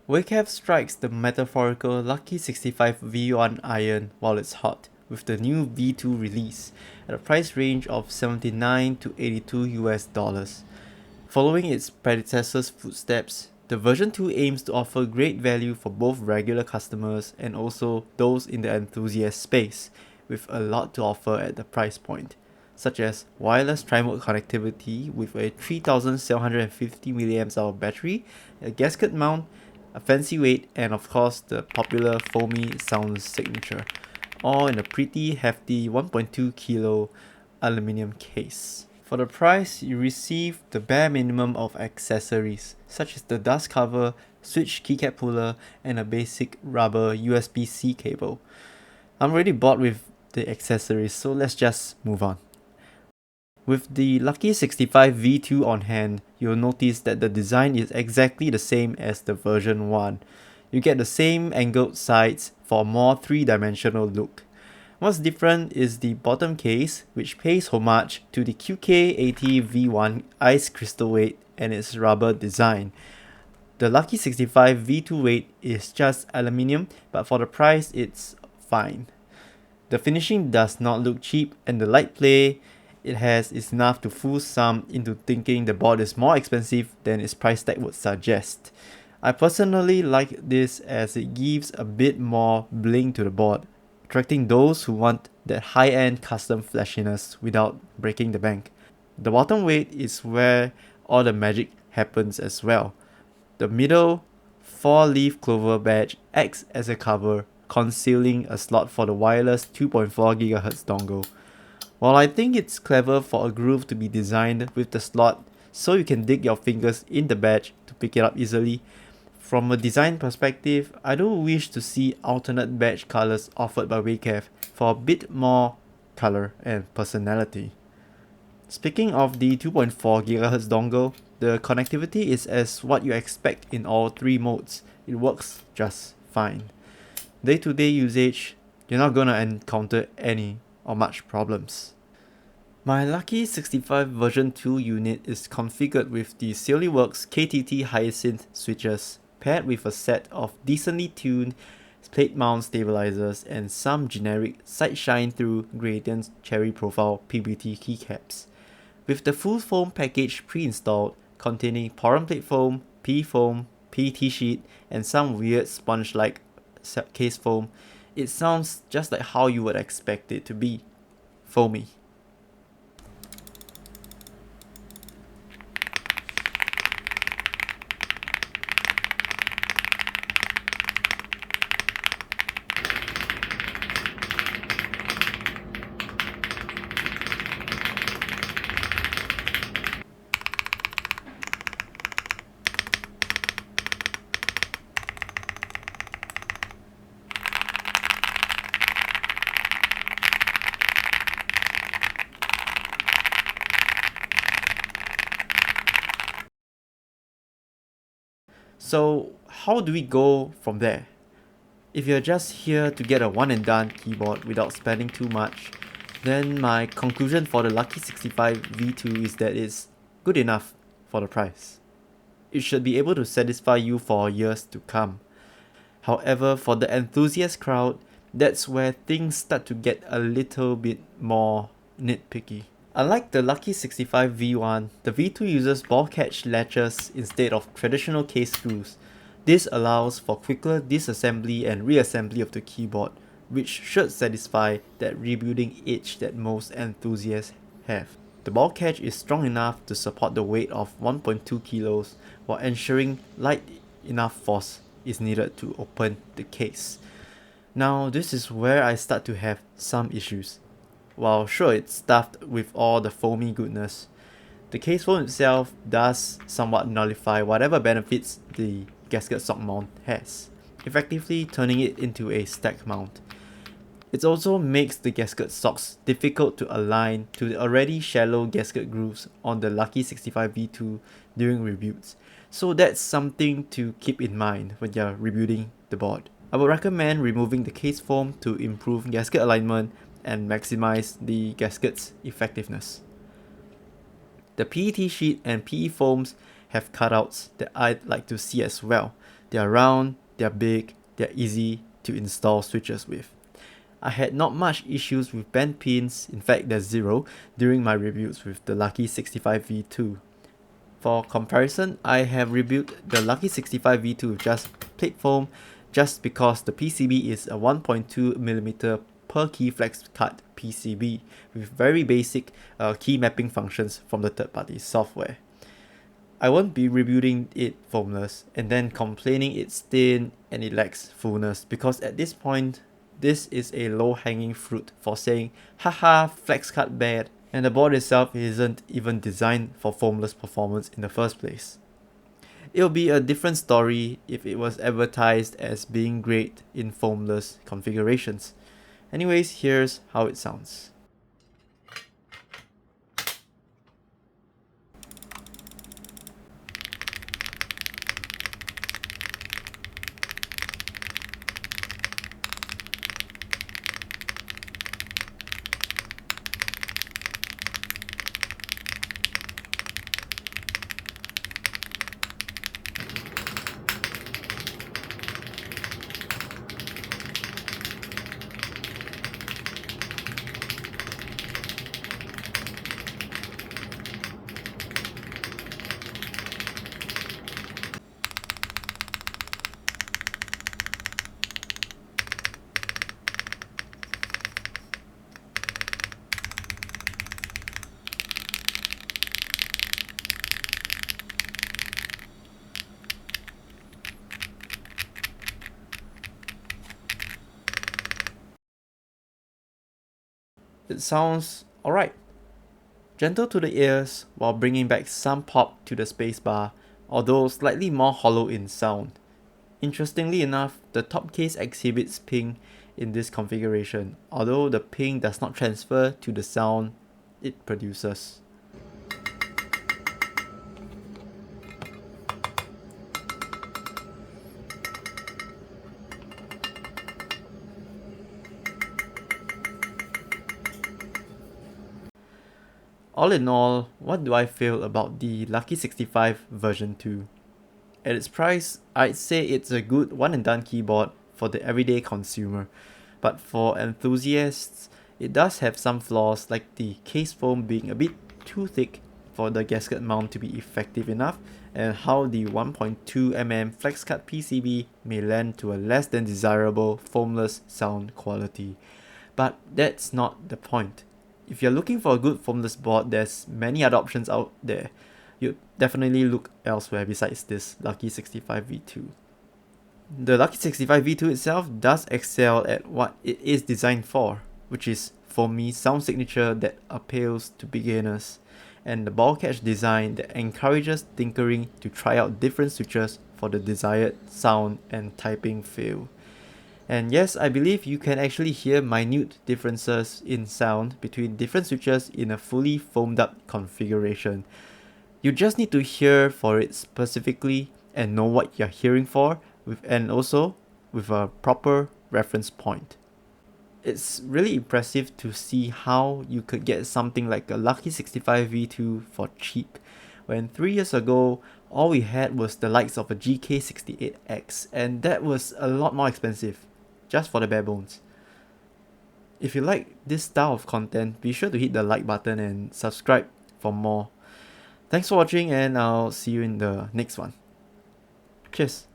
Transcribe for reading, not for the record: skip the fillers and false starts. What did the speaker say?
Waycave strikes the metaphorical Lucky65 V1 iron while it's hot, with the new V2 release at a price range of $79 to $82 US. Following its predecessor's footsteps, the version 2 aims to offer great value for both regular customers and also those in the enthusiast space, with a lot to offer at the price point, such as wireless tri-mode connectivity with a 3750 mAh battery, a gasket mount, a fancy weight, and of course the popular foamy sound signature, all in a pretty hefty 1.2 kilo aluminium case. For the price, you receive the bare minimum of accessories, such as the dust cover, switch keycap puller, and a basic rubber USB-C cable. I'm already bored with the accessories, so let's just move on. With the Lucky65 V2 on hand, you'll notice that the design is exactly the same as the version 1. You get the same angled sides for a more three-dimensional look. What's different is the bottom case, which pays homage to the QK80 V1 ice crystal weight and its rubber design. The Lucky65 V2 weight is just aluminium, but for the price it's fine. The finishing does not look cheap, and the light play it has is enough to fool some into thinking the board is more expensive than its price tag would suggest. I personally like this as it gives a bit more bling to the board, attracting those who want that high-end custom flashiness without breaking the bank. The bottom weight is where all the magic happens as well. The middle 4-leaf clover badge acts as a cover, concealing a slot for the wireless 2.4 GHz dongle. While I think it's clever for a groove to be designed with the slot so you can dig your fingers in the badge to pick it up easily, from a design perspective, I do wish to see alternate badge colors offered by Waycave for a bit more color and personality. Speaking of the 2.4 GHz dongle, the connectivity is as what you expect in all three modes. It works just fine. Day-to-day usage, you're not gonna encounter any or much problems. My Lucky65 version 2 unit is configured with the SiliWorks KTT Hyacinth switches, paired with a set of decently tuned plate mount stabilizers and some generic side shine through gradient cherry profile PBT keycaps. With the full foam package pre-installed, containing Porum plate foam, P foam, PET sheet, and some weird sponge-like case foam, it sounds just like how you would expect it to be. Foamy. So how do we go from there? If you're just here to get a one and done keyboard without spending too much, then my conclusion for the Lucky65 V2 is that it's good enough for the price. It should be able to satisfy you for years to come. However, for the enthusiast crowd, that's where things start to get a little bit more nitpicky. Unlike the Lucky65 V1, the V2 uses ball catch latches instead of traditional case screws. This allows for quicker disassembly and reassembly of the keyboard, which should satisfy that rebuilding itch that most enthusiasts have. The ball catch is strong enough to support the weight of 1.2 kilos while ensuring light enough force is needed to open the case. Now this is where I start to have some issues. While sure it's stuffed with all the foamy goodness, the case foam itself does somewhat nullify whatever benefits the gasket sock mount has, effectively turning it into a stack mount. It also makes the gasket socks difficult to align to the already shallow gasket grooves on the Lucky65 V2 during rebuilds, so that's something to keep in mind when you're rebuilding the board. I would recommend removing the case foam to improve gasket alignment and maximize the gasket's effectiveness. The PET sheet and PE foams have cutouts that I'd like to see as well. They're round, they're big, they're easy to install switches with. I had not much issues with bent pins, in fact there's zero, during my reviews with the Lucky65 V2. For comparison, I have reviewed the Lucky65 V2 with just plate foam just because the PCB is a 1.2mm per key flex cut PCB with very basic key mapping functions from the third-party software. I won't be reviewing it foamless and then complaining it's thin and it lacks fullness, because at this point, this is a low-hanging fruit for saying, haha, flex cut bad, and the board itself isn't even designed for foamless performance in the first place. It'll be a different story if it was advertised as being great in foamless configurations. Anyways, here's how it sounds. It sounds alright. Gentle to the ears while bringing back some pop to the spacebar, although slightly more hollow in sound. Interestingly enough, the top case exhibits ping in this configuration, although the ping does not transfer to the sound it produces. All in all, what do I feel about the Lucky65 version 2? At its price, I'd say it's a good one and done keyboard for the everyday consumer, but for enthusiasts, it does have some flaws, like the case foam being a bit too thick for the gasket mount to be effective enough, and how the 1.2mm flex cut PCB may lend to a less than desirable foamless sound quality. But that's not the point. If you're looking for a good foamless board, there's many other options out there. You'd definitely look elsewhere besides this Lucky65 V2. The Lucky65 V2 itself does excel at what it is designed for, which is foamy sound signature that appeals to beginners, and the ball catch design that encourages tinkering to try out different switches for the desired sound and typing feel. And yes, I believe you can actually hear minute differences in sound between different switches in a fully foamed up configuration. You just need to hear for it specifically and know what you're hearing for, and also with a proper reference point. It's really impressive to see how you could get something like a Lucky65 V2 for cheap, when 3 years ago all we had was the likes of a GK68X, and that was a lot more expensive, just for the bare bones. If you like this style of content, be sure to hit the like button and subscribe for more. Thanks for watching, and I'll see you in the next one. Cheers!